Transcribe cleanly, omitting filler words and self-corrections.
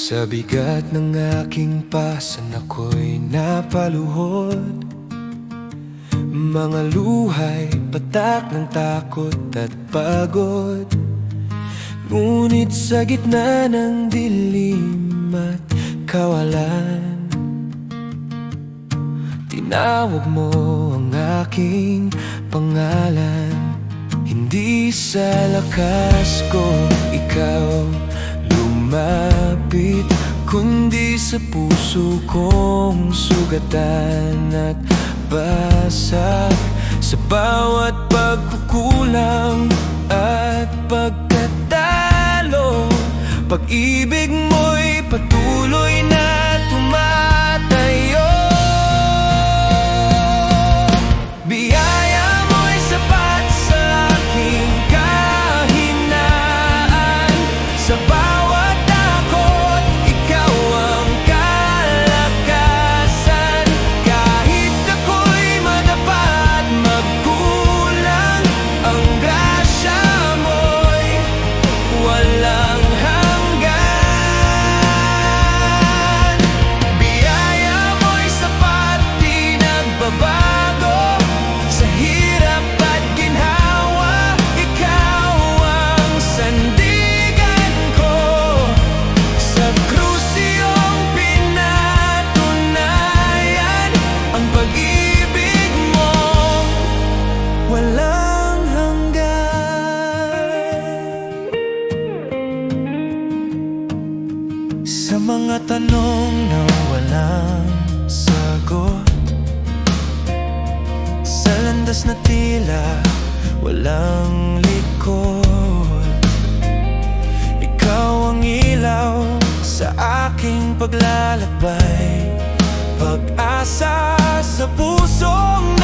Sa bigat ng aking pasan ako'y napaluhod. Mga luhay, patak ng takot at pagod. Ngunit sa gitna ng dilim at kawalan, tinawag mo ang aking pangalan. Hindi sa lakas ko ikaw lumapit, kundi sa puso kong sugatan at basag. Sa bawat pagkukulang at pagkatalo, pag-ibig mo'y patuloy na tumatayo. Biyaya mo'y sapat sa aking kahinaan. Sa bawat takot, ikaw ang kalakasan. Kahit ako'y madapa at magkulang, ang grasya mo'y walang hanggan. Biyaya mo'y sapat, di nagbabago. Sa hirap at ginhawa, ikaw ang sandigan ko. Sa krus iyong pinatunayan ang pag-ibig mo walang hanggan. Sa mga tanong na walang sagot, sa landas na tila walang likod, ikaw ang ilaw sa aking paglalakbay. Pag-asa sa pusong